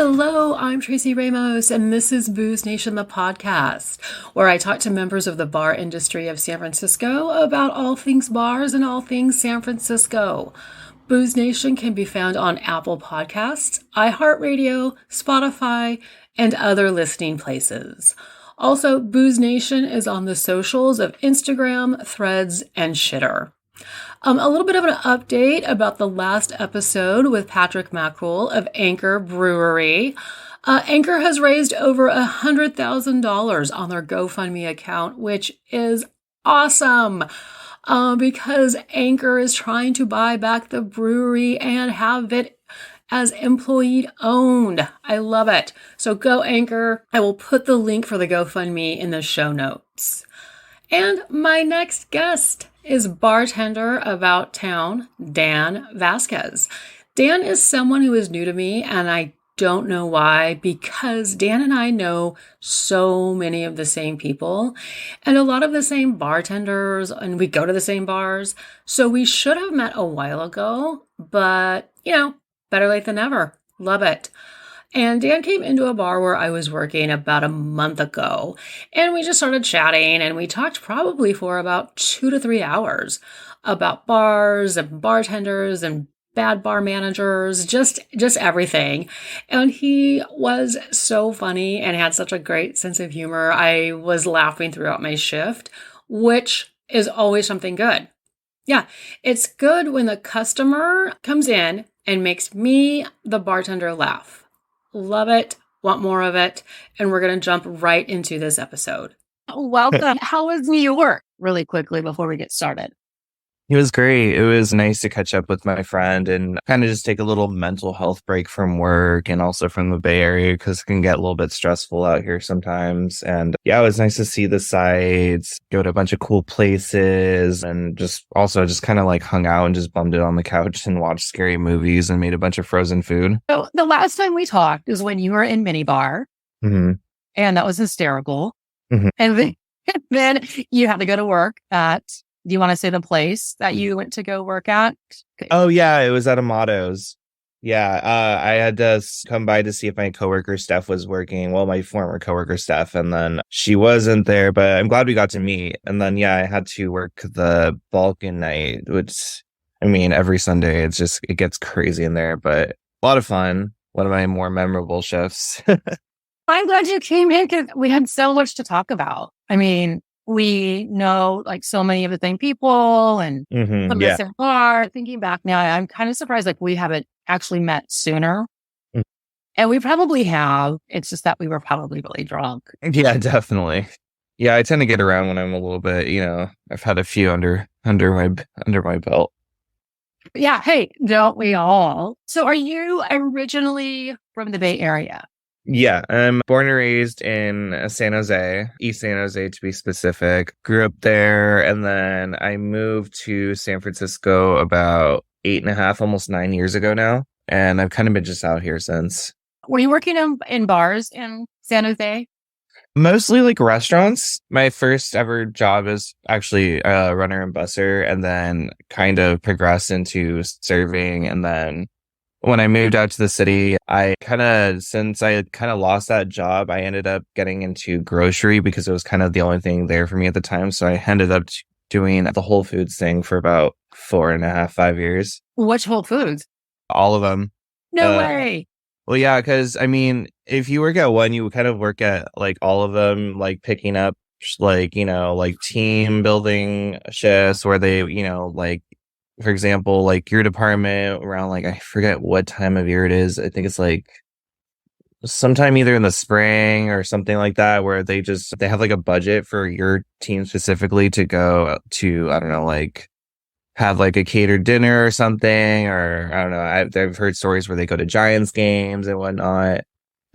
Hello, I'm Tracy Ramos, and this is Booze Nation, the podcast, where I talk to members of the bar industry of San Francisco about all things bars and all things San Francisco. Booze Nation can be found on Apple Podcasts, iHeartRadio, Spotify, and other listening places. Also, Booze Nation is on the socials of Instagram, Threads, and Shitter. A little bit of an update about the last episode with Patrick Mackerel of Anchor Brewery. Anchor has raised over $100,000 on their GoFundMe account, which is awesome because Anchor is trying to buy back the brewery and have it as employee owned. I love it. So go Anchor. I will put the link for the GoFundMe in the show notes. And my next guest is bartender about town, Dan Vasquez. Dan is someone who is new to me, and I don't know why, because Dan and I know so many of the same people and a lot of the same bartenders, and we go to the same bars. So we should have met a while ago, but, better late than never. Love it. And Dan came into a bar where I was working about a month ago, and we just started chatting, and we talked probably for about 2 to 3 hours about bars and bartenders and bad bar managers, just everything. And he was so funny and had such a great sense of humor. I was laughing throughout my shift, which is always something good. Yeah, it's good when the customer comes in and makes me, the bartender, laugh. Love it. Want more of it. And we're going to jump right into this episode. Welcome. How was New York? Really quickly before we get started. It was great. It was nice to catch up with my friend and kind of just take a little mental health break from work and also from the Bay Area because it can get a little bit stressful out here sometimes. And yeah, it was nice to see the sights, go to a bunch of cool places, and just kind of like hung out and just bummed it on the couch and watched scary movies and made a bunch of frozen food. So the last time we talked is when you were in Minibar, and that was hysterical. And then you had to go to work at... Do you want to say the place that you went to go work at? Oh, yeah. It was at Amato's. Yeah. I had to come by to see if my coworker Steph was working. Well, my former coworker Steph. And then she wasn't there, but I'm glad we got to meet. And then, yeah, I had to work the Balkan night, which, every Sunday, it gets crazy in there, but a lot of fun. One of my more memorable shifts. I'm glad you came in because we had so much to talk about. We know like so many of the same people and from the same bar. Thinking back now, I'm kind of surprised we haven't actually met sooner. And we probably have. It's just that we were probably really drunk. Yeah, definitely. Yeah, I tend to get around when I'm a little bit, I've had a few under my belt. Yeah, hey, don't we all? So are you originally from the Bay Area? Yeah, I'm born and raised in San Jose, East San Jose to be specific. Grew up there, and then I moved to San Francisco about 8.5, almost 9 years ago now. And I've kind of been just out here since. Were you working in bars in San Jose? Mostly like restaurants. My first ever job is actually a runner and busser, and then kind of progressed into serving, and then when I moved out to the city, since I had kind of lost that job, I ended up getting into grocery because it was kind of the only thing there for me at the time. So I ended up doing the Whole Foods thing for about 4.5, 5 years. Which Whole Foods? All of them. No way. Well, yeah, because if you work at one, you kind of work at like all of them, like picking up like team building shifts where they, for example, like your department around I forget what time of year it is. I think it's like sometime either in the spring or something like that, where they have like a budget for your team specifically to go to, I don't know, like have like a catered dinner or something, or I don't know. I've heard stories where they go to Giants games and whatnot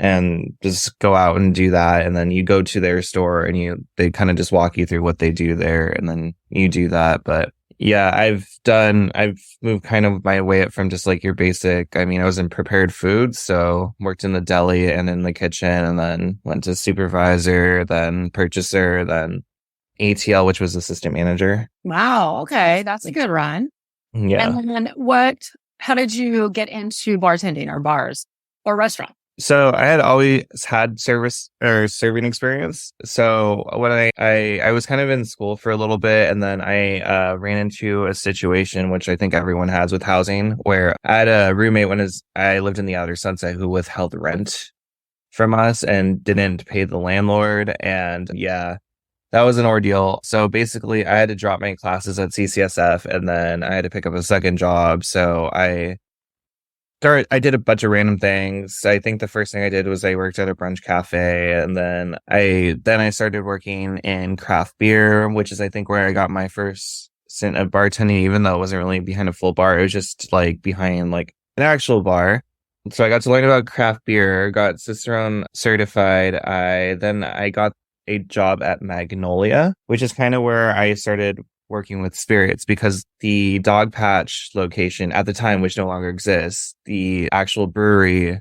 and just go out and do that. And then you go to their store and they kind of just walk you through what they do there. And then you do that. But yeah, I've moved kind of my way up from just like your basic. I was in prepared food, so worked in the deli and in the kitchen, and then went to supervisor, then purchaser, then ATL, which was assistant manager. Wow. Okay. That's a good run. Yeah. And then how did you get into bartending or bars or restaurant? So I had always had service or serving experience. So when I was kind of in school for a little bit, and then I ran into a situation which I think everyone has with housing, where I had a roommate I lived in the Outer Sunset who withheld rent from us and didn't pay the landlord. And yeah, that was an ordeal. So basically I had to drop my classes at CCSF, and then I had to pick up a second job. So I did a bunch of random things. I think the first thing I did was I worked at a brunch cafe, and then I started working in craft beer, which is I think where I got my first stint of bartending, even though it wasn't really behind a full bar. It was just like behind like an actual bar. So I got to learn about craft beer, got Cicerone certified. I got a job at Magnolia, which is kind of where I started working with spirits, because the Dog Patch location at the time, which no longer exists, the actual brewery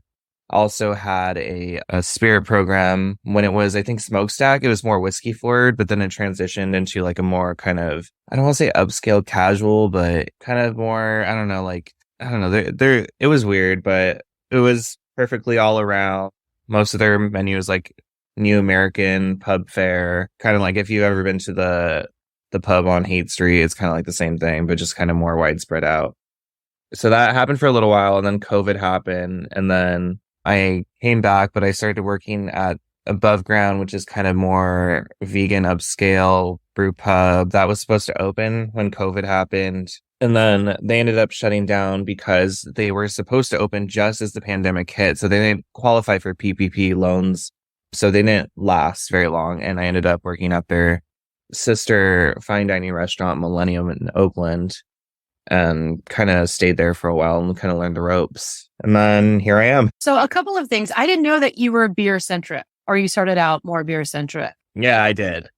also had a spirit program. When it was, I think, Smokestack, it was more whiskey forward, but then it transitioned into like a more kind of, I don't want to say upscale casual, but kind of more, I don't know, it was weird, but it was perfectly all around. Most of their menus like New American pub fare, kind of like if you've ever been to the pub on Haight Street, it's kind of like the same thing, but just kind of more widespread out. So that happened for a little while, and then COVID happened, and then I came back, but I started working at Above Ground, which is kind of more vegan upscale brew pub that was supposed to open when COVID happened. And then they ended up shutting down because they were supposed to open just as the pandemic hit. So they didn't qualify for PPP loans. So they didn't last very long. And I ended up working at their sister fine dining restaurant, Millennium, in Oakland, and kind of stayed there for a while and kind of learned the ropes. And then here I am. So a couple of things. I didn't know that you were beer centric, or you started out more beer centric. Yeah, I did.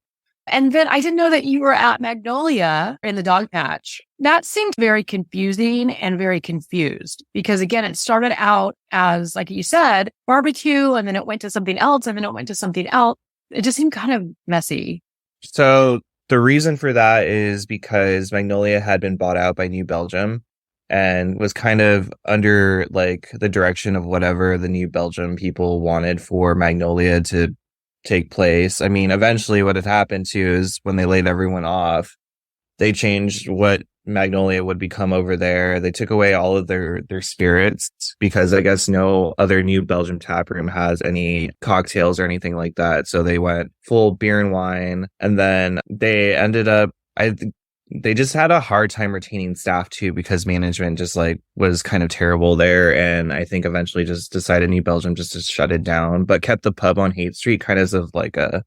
And then I didn't know that you were at Magnolia in the Dog Patch. That seemed very confusing and very confused, because again, it started out as, like you said, barbecue, and then it went to something else, and then it went to something else. It just seemed kind of messy. So the reason for that is because Magnolia had been bought out by New Belgium and was kind of under like the direction of whatever the New Belgium people wanted for Magnolia to take place. I mean, eventually what had happened too is when they laid everyone off, they changed what Magnolia would become over there. They took away all of their spirits, because I guess no other New Belgium tap room has any cocktails or anything like that. So they went full beer and wine. And then they ended up, they just had a hard time retaining staff too, because management just like was kind of terrible there. And I think eventually just decided New Belgium just to shut it down, but kept the pub on Haight Street kind of as like a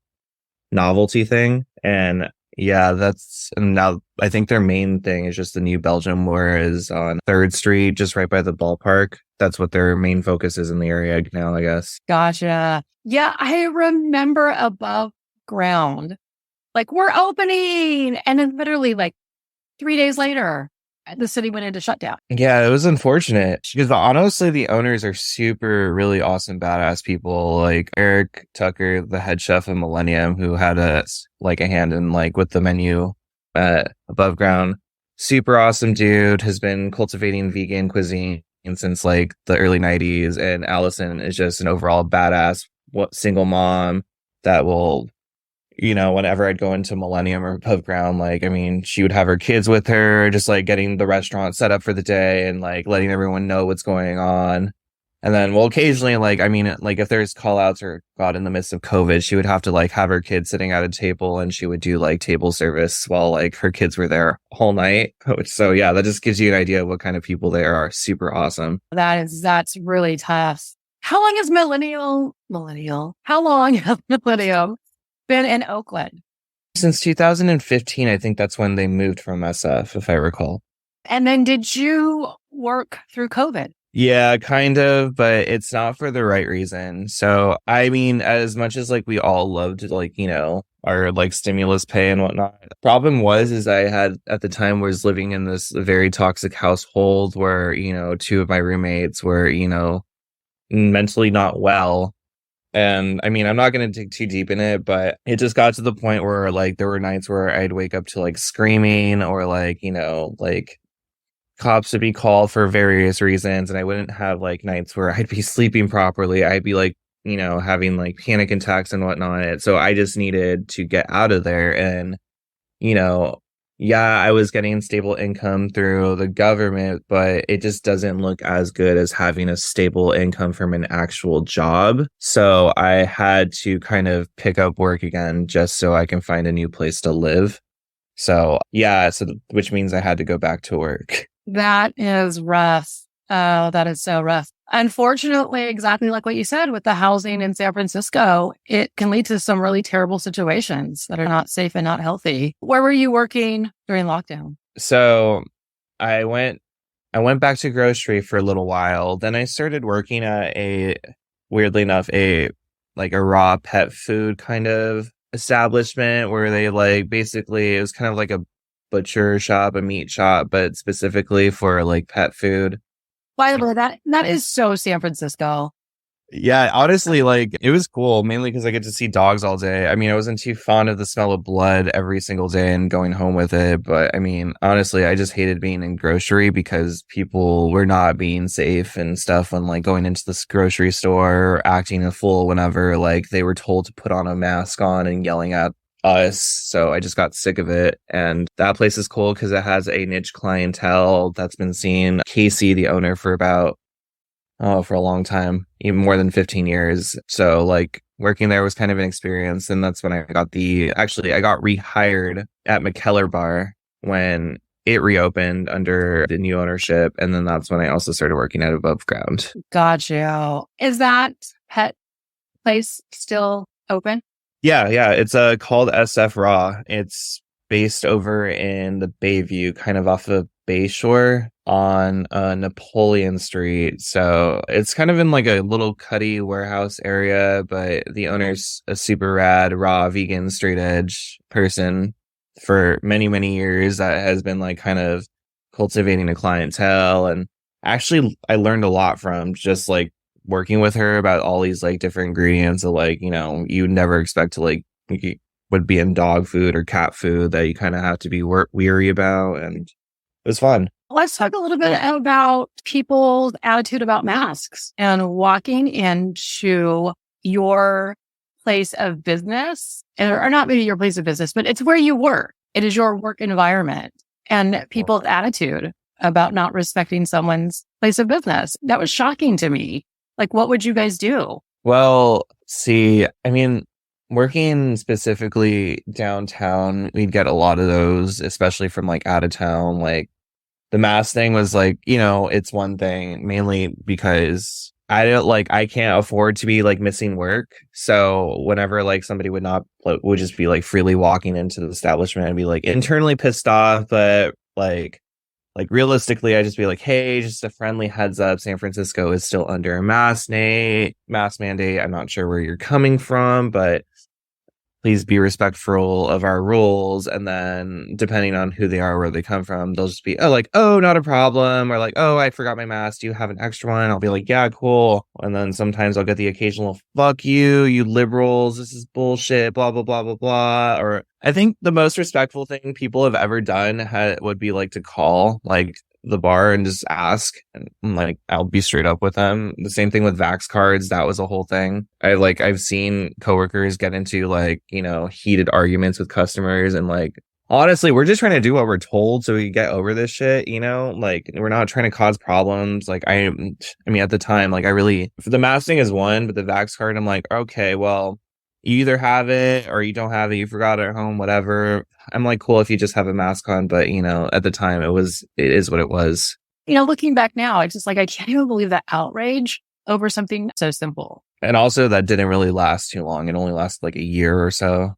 novelty thing. And yeah, and now I think their main thing is just the New Belgium, whereas on 3rd Street, just right by the ballpark, that's what their main focus is in the area now, I guess. Gotcha. Yeah, I remember Above Ground. Like, we're opening. And then literally like 3 days later, the city went into shutdown. Yeah, it was unfortunate, because honestly, the owners are super, really awesome, badass people. Like Eric Tucker, the head chef of Millennium, who had a hand in like with the menu at Above Ground. Super awesome dude, has been cultivating vegan cuisine since like the early 90s. And Allison is just an overall badass single mom that will, whenever I'd go into Millennium or Above Ground, like, I mean, she would have her kids with her, just like getting the restaurant set up for the day and like letting everyone know what's going on. And then, well, occasionally, like, I mean, like if there's call outs or God, in the midst of COVID, she would have to like have her kids sitting at a table, and she would do like table service while like her kids were there all night. So yeah, that just gives you an idea of what kind of people they are. Super awesome. That's really tough. How long has Millennium been in Oakland? Since 2015, I think that's when they moved from SF, if I recall. And then did you work through COVID? Yeah, kind of, but it's not for the right reason. So, I mean, as much as like we all loved like, our like stimulus pay and whatnot, the problem is I had at the time was living in this very toxic household where, 2 of my roommates were, mentally not well. And I mean, I'm not going to dig too deep in it, but it just got to the point where like there were nights where I'd wake up to like screaming or like, like cops would be called for various reasons, and I wouldn't have like nights where I'd be sleeping properly. I'd be like, having like panic attacks and whatnot. So I just needed to get out of there. And, yeah, I was getting stable income through the government, but it just doesn't look as good as having a stable income from an actual job. So I had to kind of pick up work again just so I can find a new place to live. So, yeah, which means I had to go back to work. That is rough. Oh, that is so rough. Unfortunately, exactly like what you said with the housing in San Francisco, it can lead to some really terrible situations that are not safe and not healthy. Where were you working during lockdown? So I went back to grocery for a little while. Then I started working at weirdly enough, a raw pet food kind of establishment where they basically it was kind of like a butcher shop, a meat shop, but specifically for pet food. By the way, that is so San Francisco. Yeah, honestly, it was cool, mainly because I get to see dogs all day. I mean, I wasn't too fond of the smell of blood every single day and going home with it. But I mean, honestly, I just hated being in grocery because people were not being safe and stuff when going into this grocery store or acting a fool whenever they were told to put on a mask on and yelling at us. So I just got sick of it. And that place is cool because it has a niche clientele that's been seeing Casey, the owner, for a long time, even more than 15 years. So working there was kind of an experience. And that's when I got rehired at Machel Bar when it reopened under the new ownership. And then that's when I also started working at Above Ground. Gotcha. Is that pet place still open? Yeah. It's called SF Raw. It's based over in the Bayview, kind of off of Bayshore on Napoleon Street. So it's kind of in a little cutty warehouse area, but the owner's a super rad, raw, vegan, straight edge person for many, many years that has been kind of cultivating a clientele. And actually, I learned a lot from just working with her about all these different ingredients that you would never expect to would be in dog food or cat food that you kind of have to be weary about. And it was fun. Let's talk a little bit about people's attitude about masks and walking into your place of business, or not maybe your place of business, but it's where you work. It is your work environment and people's attitude about not respecting someone's place of business. That was shocking to me. What would you guys do? Well, see, I mean, working specifically downtown, we'd get a lot of those, especially from out of town. The mask thing was it's one thing, mainly because I can't afford to be missing work. So whenever somebody would just be freely walking into the establishment and be internally pissed off, but realistically, I just be hey, just a friendly heads up. San Francisco is still under a mask mandate. I'm not sure where you're coming from, but please be respectful of our rules. And then depending on who they are, where they come from, they'll just be, oh, not a problem. Or oh, I forgot my mask. Do you have an extra one? I'll be yeah, cool. And then sometimes I'll get the occasional, fuck you, you liberals. This is bullshit, blah, blah, blah, blah, blah. Or I think the most respectful thing people have ever done would be to call the bar and just ask, and I'll be straight up with them. The same thing with Vax cards. That was a whole thing. I've seen coworkers get into heated arguments with customers, and honestly, we're just trying to do what we're told so we get over this shit, we're not trying to cause problems. I mean, at the time, the mask thing is one, but the Vax card, I'm okay, well, you either have it or you don't have it. You forgot it at home, whatever. I'm cool if you just have a mask on, but at the time it is what it was. Looking back now, it's just I can't even believe that outrage over something so simple. And also that didn't really last too long. It only lasted a year or so.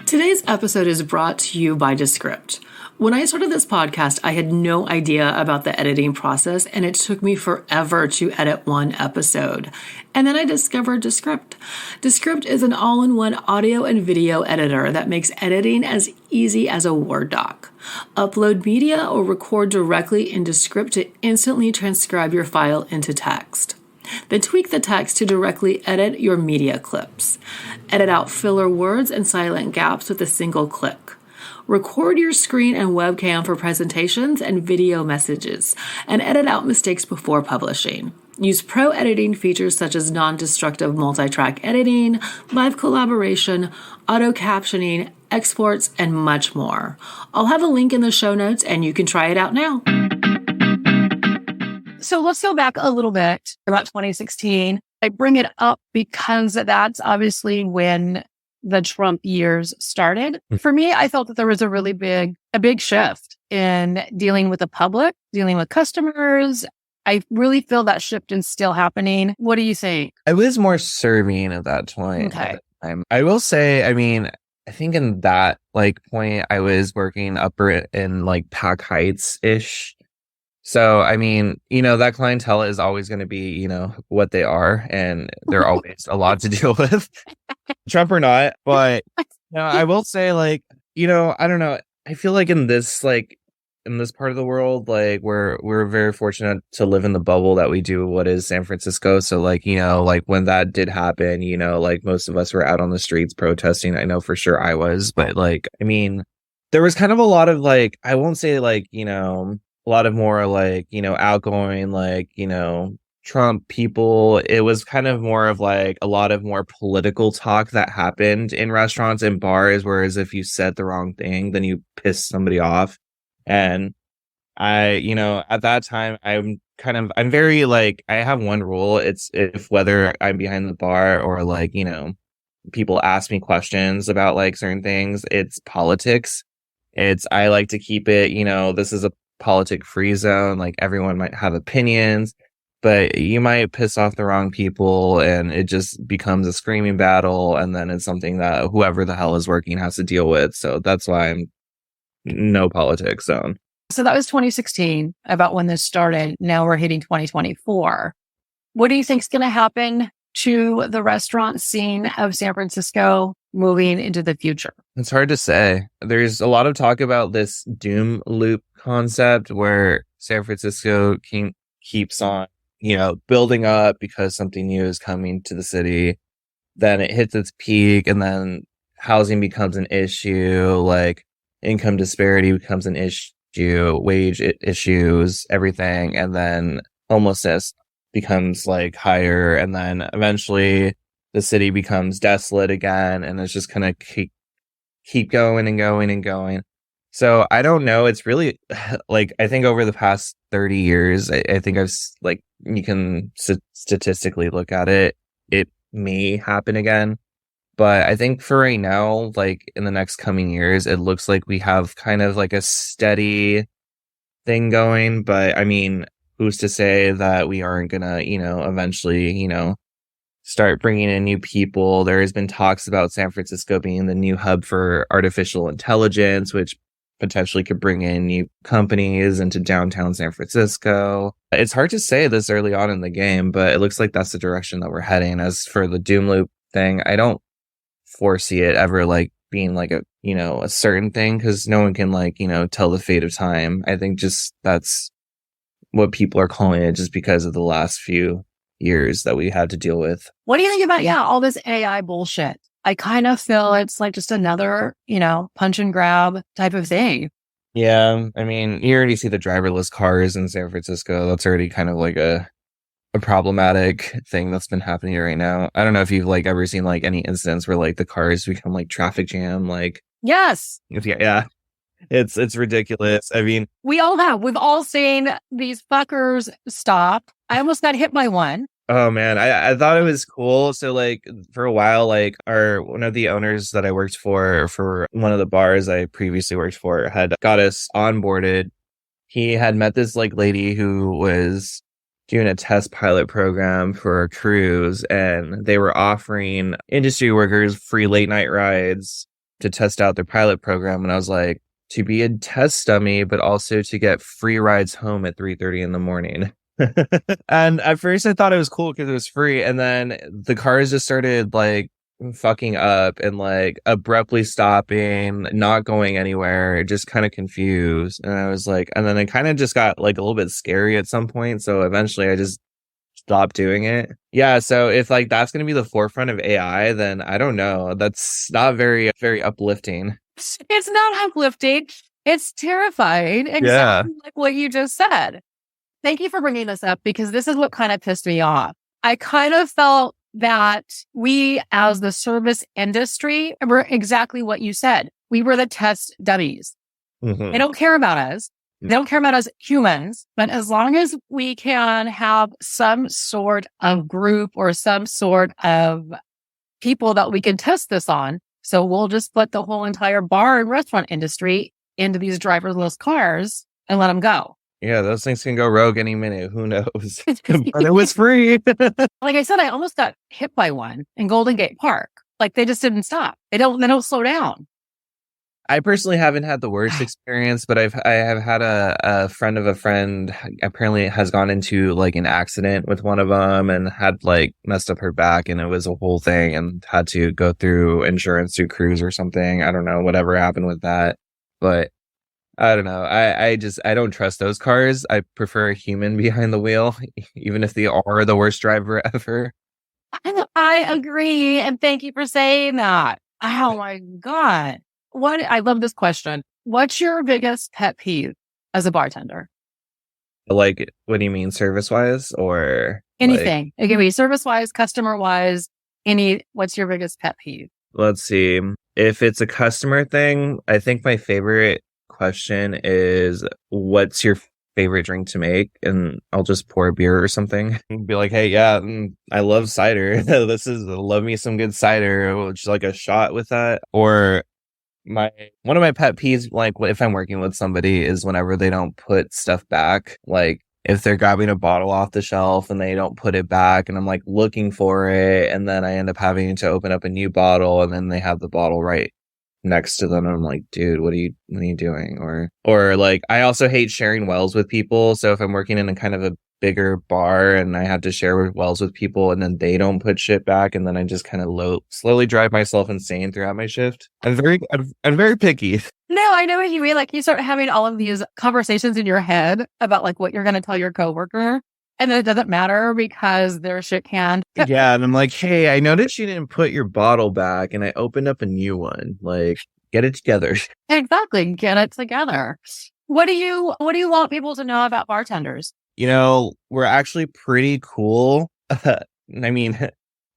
Today's episode is brought to you by Descript. When I started this podcast, I had no idea about the editing process, and it took me forever to edit one episode. And then I discovered Descript. Descript is an all-in-one audio and video editor that makes editing as easy as a Word doc. Upload media or record directly in Descript to instantly transcribe your file into text. Then tweak the text to directly edit your media clips. Edit out filler words and silent gaps with a single click. Record your screen and webcam for presentations and video messages, and edit out mistakes before publishing. Use pro editing features such as non-destructive multi-track editing, live collaboration, auto captioning, exports, and much more. I'll have a link in the show notes and you can try it out now. So let's go back a little bit about 2016. I bring it up because that's obviously when the Trump years started. For me, I felt that there was a big shift in dealing with the public, dealing with customers. I really feel that shift is still happening. What do you think? I was more serving at that point. Okay. I will say, I mean, I think in that point, I was working upper in Pack Heights ish. So, I mean, that clientele is always going to be, what they are, and they're always a lot to deal with, Trump or not. But, I will say, I don't know. I feel like in this part of the world, we're very fortunate to live in the bubble that we do, what is San Francisco. So, when that did happen, most of us were out on the streets protesting. I know for sure I was, but I mean, there was kind of a lot of I won't say a lot of more outgoing, Trump people. It was kind of more of a lot of more political talk that happened in restaurants and bars, whereas if you said the wrong thing, then you pissed somebody off. And I, at that time, I'm very I have one rule. It's if whether I'm behind the bar or people ask me questions about certain things, it's politics. I like to keep it, this is a politic free zone. Everyone might have opinions, but you might piss off the wrong people and it just becomes a screaming battle. And then it's something that whoever the hell is working has to deal with. So that's why I'm no politics zone. So that was 2016 about when this started. Now we're hitting 2024. What do you think is going to happen to the restaurant scene of San Francisco moving into the future? It's hard to say. There's a lot of talk about this doom loop concept where San Francisco keeps on, building up because something new is coming to the city. Then it hits its peak and then housing becomes an issue, income disparity becomes an issue, wage issues, everything. And then homelessness becomes higher. And then eventually the city becomes desolate again. And it's just kind of keep going and going and going. So I don't know. It's really I think over the past 30 years, I think you can statistically look at it. It may happen again. But I think for right now, in the next coming years, it looks like we have kind of a steady thing going. But I mean, who's to say that we aren't going to, eventually, start bringing in new people? There has been talks about San Francisco being the new hub for artificial intelligence, which potentially could bring in new companies into downtown San Francisco. It's hard to say this early on in the game, but it looks like that's the direction that we're heading. As for the doom loop thing, I don't foresee it ever being a certain thing, because no one can tell the fate of time. I think just that's what people are calling it just because of the last few years that we had to deal with. What do you think about all this AI bullshit? I kind of feel it's just another punch and grab type of thing. Yeah, I mean, you already see the driverless cars in San Francisco. That's already kind of a problematic thing that's been happening right now. I don't know if you've ever seen any incidents where the cars become traffic jam. Yes. Yeah. It's ridiculous. I mean, we all have. We've all seen these fuckers stop. I almost got hit by one. Oh man, I thought it was cool. So for a while, one of the owners that I worked for one of the bars I previously worked for had got us onboarded. He had met this lady who was doing a test pilot program for a cruise, and they were offering industry workers free late night rides to test out their pilot program. And I was like, to be a test dummy, but also to get free rides home at 3:30 in the morning. And at first I thought it was cool because it was free, and then the cars just started fucking up and abruptly stopping, not going anywhere, just kind of confused. And I was and then it kind of just got a little bit scary at some point, so eventually I just stopped doing it. Yeah, so if that's going to be the forefront of AI, then I don't know, that's not very uplifting. It's not uplifting. It's terrifying. Exactly like what you just said. Thank you for bringing this up because this is what kind of pissed me off. I kind of felt that we, as the service industry, were exactly what you said. We were the test dummies. Mm-hmm. They don't care about us. They don't care about us humans. But as long as we can have some sort of group or some sort of people that we can test this on, so we'll just put the whole entire bar and restaurant industry into these driverless cars and let them go. Yeah, those things can go rogue any minute. Who knows? But it was free. Like I said, I almost got hit by one in Golden Gate Park. Like they just didn't stop. They don't slow down. I personally haven't had the worst experience, but I have had a friend of a friend apparently has gone into like an accident with one of them and had like messed up her back, and it was a whole thing and had to go through insurance through cruise or something. I don't know, whatever happened with that, but I don't know. I don't trust those cars. I prefer a human behind the wheel, even if they are the worst driver ever. I agree. And thank you for saying that. Oh my God. I love this question. What's your biggest pet peeve as a bartender? Like, what do you mean, service wise or anything? It can be service wise, customer wise, what's your biggest pet peeve? Let's see. If it's a customer thing, I think my favorite question is, what's your favorite drink to make? And I'll just pour a beer or something and be like, hey, yeah, I love cider. Love me some good cider. Just like a shot with that. Or one of my pet peeves, like if I'm working with somebody, is whenever they don't put stuff back. Like if they're grabbing a bottle off the shelf and they don't put it back, and I'm like looking for it, and then I end up having to open up a new bottle, and then they have the bottle right next to them, and I'm like, dude, what are you doing? Or like, I also hate sharing wells with people. So if I'm working in a kind of a bigger bar and I have to share wells with people and then they don't put shit back, and then I just kind of slowly drive myself insane throughout my shift. I'm very picky. No, I know what you mean. Like you start having all of these conversations in your head about like what you're going to tell your coworker, and then it doesn't matter because they're shit canned. Yeah, and I'm like, hey, I noticed you didn't put your bottle back, and I opened up a new one. Like, get it together. Exactly, get it together. What do you want people to know about bartenders? We're actually pretty cool. I mean,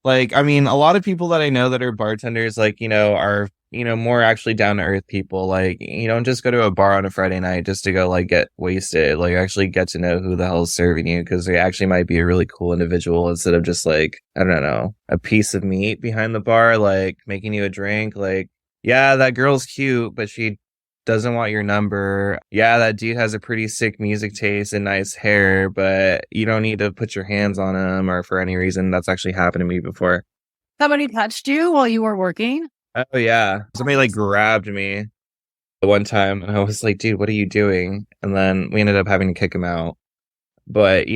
a lot of people that I know that are bartenders, are, more actually down to earth people. Like, you don't just go to a bar on a Friday night just to go like get wasted. Like, actually get to know who the hell is serving you, because they actually might be a really cool individual instead of just like, I don't know, a piece of meat behind the bar, like making you a drink. Like, yeah, that girl's cute, but she doesn't want your number. Yeah, that dude has a pretty sick music taste and nice hair, but you don't need to put your hands on him or for any reason. That's actually happened to me before. Somebody touched you while you were working? Oh yeah, somebody like grabbed me one time, and I was like, dude, what are you doing? And then we ended up having to kick him out. But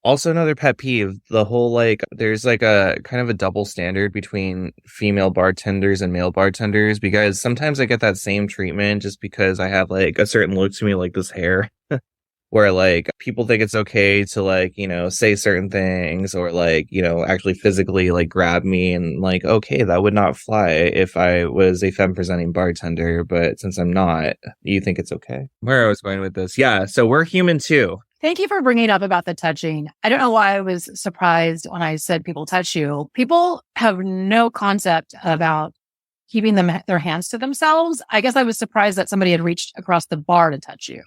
also another pet peeve, the whole like, there's like a kind of a double standard between female bartenders and male bartenders, because sometimes I get that same treatment just because I have like a certain look to me, like this hair, where like people think it's okay to like, say certain things, or like, actually physically like grab me, and like, okay, that would not fly if I was a femme presenting bartender, but since I'm not, you think it's okay. Where I was going with this. Yeah. So we're human too. Thank you for bringing up about the touching. I don't know why I was surprised when I said people touch you. People have no concept about keeping their hands to themselves. I guess I was surprised that somebody had reached across the bar to touch you.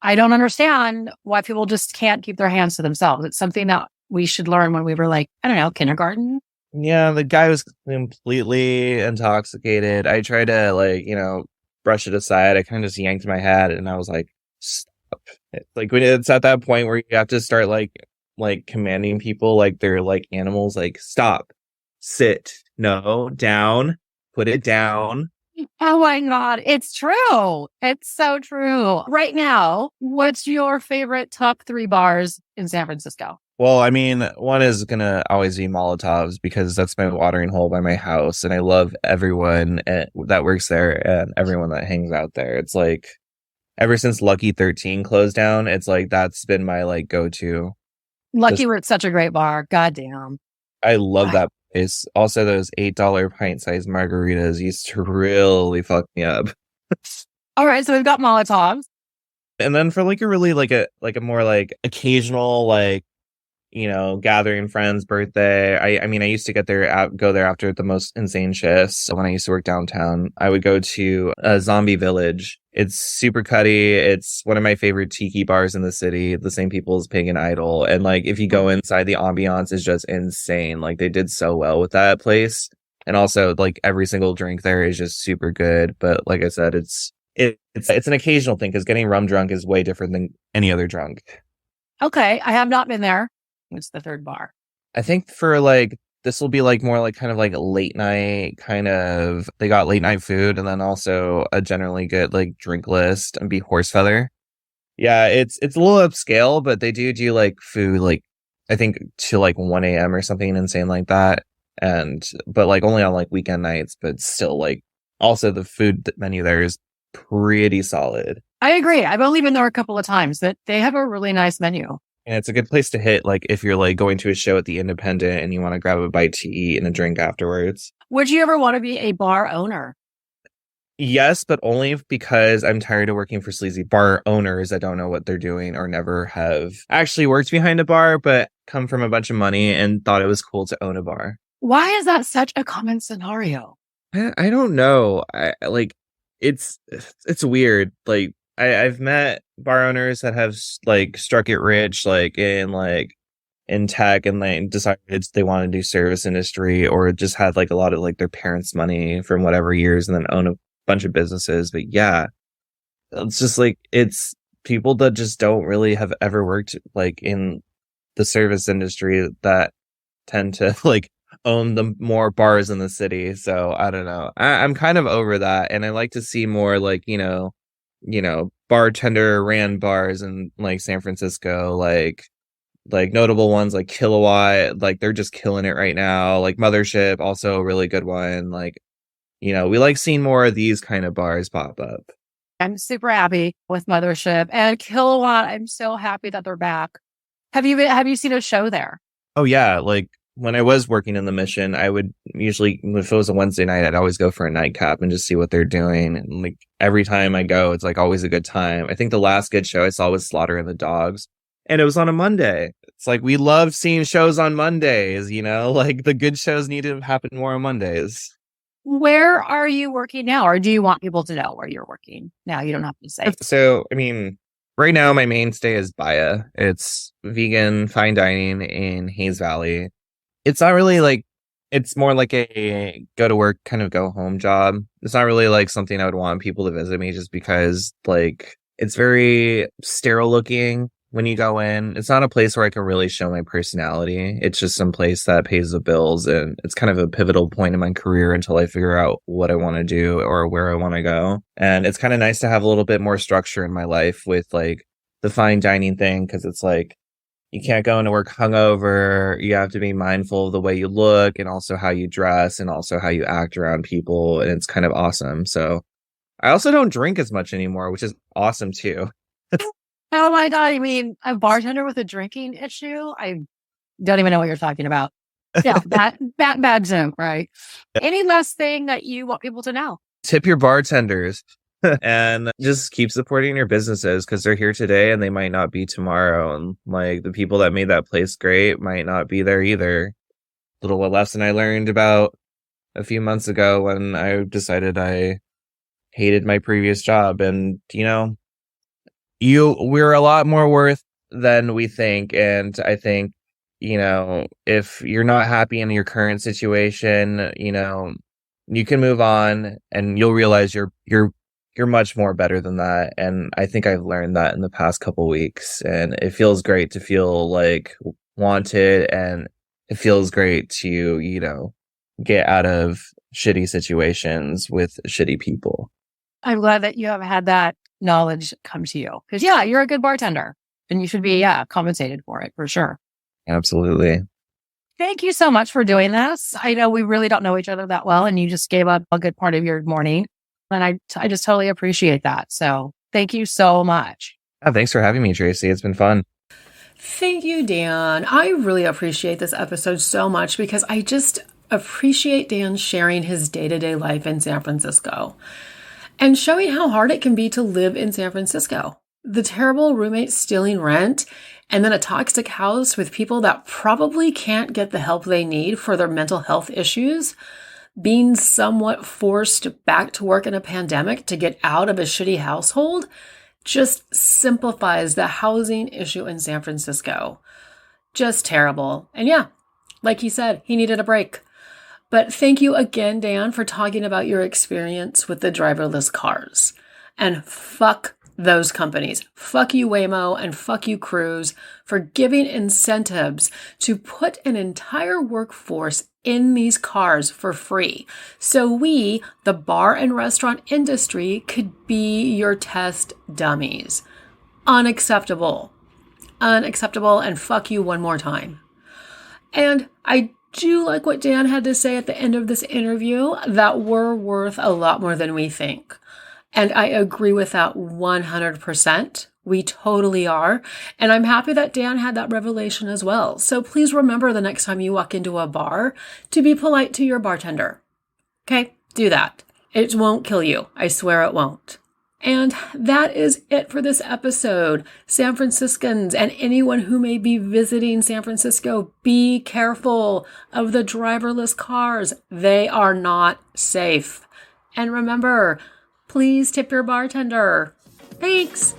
I don't understand why people just can't keep their hands to themselves. It's something that we should learn when we were like, I don't know, kindergarten. Yeah, the guy was completely intoxicated. I tried to brush it aside. I kind of just yanked my head, and I was like, stop. Like when it's at that point where you have to start like commanding people like they're like animals, like stop, sit, no, down, put it down. Oh my God, it's true. It's so true. Right now, what's your favorite top 3 bars in San Francisco? Well, I mean, one is gonna always be Molotov's, because that's my watering hole by my house, and I love everyone that works there and everyone that hangs out there. It's like, ever since Lucky 13 closed down, it's like that's been my like go-to. Lucky, were such a great bar. Goddamn. I love that Is also those $8 pint-sized margaritas used to really fuck me up. All right, so we've got Molotovs. And then for like a really like a more like occasional like, you know, gathering friends birthday. I mean, I used to go there after the most insane shifts. So when I used to work downtown, I would go to a Zombie Village. It's super cutty. It's one of my favorite tiki bars in the city. The same people as Pagan Idol. And like, if you go inside, the ambiance is just insane. Like they did so well with that place. And also like every single drink there is just super good. But like I said, it's an occasional thing because getting rum drunk is way different than any other drunk. Okay. I have not been there. It's the third bar. I think for like, this will be like more like kind of like a late night kind of, they got late night food and then also a generally good like drink list and be Horsefeather. Yeah, it's a little upscale, but they do like food like I think to like 1 a.m. or something insane like that. But like only on like weekend nights, but still like also the food menu there is pretty solid. I agree. I've only been there a couple of times, but they have a really nice menu. And it's a good place to hit, like, if you're, like, going to a show at the Independent and you want to grab a bite to eat and a drink afterwards. Would you ever want to be a bar owner? Yes, but only because I'm tired of working for sleazy bar owners that don't know what they're doing or never have actually worked behind a bar, but come from a bunch of money and thought it was cool to own a bar. Why is that such a common scenario? I don't know. It's weird. Like, I've met bar owners that have like struck it rich, like in tech, and like decided they want to do service industry, or just had like a lot of like their parents' money from whatever years, and then own a bunch of businesses. But yeah, it's just like it's people that just don't really have ever worked like in the service industry that tend to like own the more bars in the city. So I don't know. I'm kind of over that, and I like to see more like you know, bartender ran bars in like San Francisco, like notable ones like Kilowatt, like they're just killing it right now. Like Mothership, also a really good one. Like, you know, we like seeing more of these kind of bars pop up. I'm super happy with Mothership and Kilowatt. I'm so happy that they're back. Have you seen a show there? Oh yeah, like when I was working in the Mission, I would usually, if it was a Wednesday night, I'd always go for a nightcap and just see what they're doing. And like every time I go, it's like always a good time. I think the last good show I saw was Slaughter and the Dogs, and it was on a Monday. It's like we love seeing shows on Mondays, you know, like the good shows need to happen more on Mondays. Where are you working now? Or do you want people to know where you're working now? You don't have to say. So, I mean, right now my mainstay is Baya. It's vegan fine dining in Hayes Valley. It's not really like, it's more like a go to work, kind of go home job. It's not really like something I would want people to visit me just because like it's very sterile looking when you go in. It's not a place where I can really show my personality. It's just some place that pays the bills, and it's kind of a pivotal point in my career until I figure out what I want to do or where I want to go. And it's kind of nice to have a little bit more structure in my life with like the fine dining thing, because it's like you can't go into work hungover. You have to be mindful of the way you look and also how you dress and also how you act around people. And it's kind of awesome. So I also don't drink as much anymore, which is awesome too. Oh my God. You mean a bartender with a drinking issue? I don't even know what you're talking about. Yeah, bad Zoom, right? Yeah. Any last thing that you want people to know? Tip your bartenders. And just keep supporting your businesses, because they're here today and they might not be tomorrow. And like the people that made that place great might not be there either. Little lesson I learned about a few months ago when I decided I hated my previous job. And you know, we're a lot more worth than we think. And I think, you know, if you're not happy in your current situation, you know, you can move on and you'll realize you're much more better than that. And I think I've learned that in the past couple weeks, and it feels great to feel like wanted, and it feels great to, you know, get out of shitty situations with shitty people. I'm glad that you have had that knowledge come to you, because yeah, you're a good bartender and you should be compensated for it for sure. Absolutely. Thank you so much for doing this. I know we really don't know each other that well, and you just gave up a good part of your morning. And I just totally appreciate that. So thank you so much. Thanks for having me, Tracy. It's been fun. Thank you, Dan. I really appreciate this episode so much because appreciate Dan sharing his day-to-day life in San Francisco and showing how hard it can be to live in San Francisco. The terrible roommates stealing rent, and then a toxic house with people that probably can't get the help they need for their mental health issues, being somewhat forced back to work in a pandemic to get out of a shitty household, just simplifies the housing issue in San Francisco. Just terrible. And yeah, like he said, he needed a break. But thank you again, Dan, for talking about your experience with the driverless cars. And fuck those companies. Fuck you, Waymo, and fuck you, Cruise, for giving incentives to put an entire workforce in these cars for free. So we, the bar and restaurant industry, could be your test dummies. Unacceptable. Unacceptable, and fuck you one more time. And I do like what Dan had to say at the end of this interview, that we're worth a lot more than we think. And I agree with that 100%. We totally are. And I'm happy that Dan had that revelation as well. So please remember the next time you walk into a bar to be polite to your bartender. Okay? Do that. It won't kill you. I swear it won't. And that is it for this episode. San Franciscans and anyone who may be visiting San Francisco, be careful of the driverless cars. They are not safe. And remember, please tip your bartender. Thanks.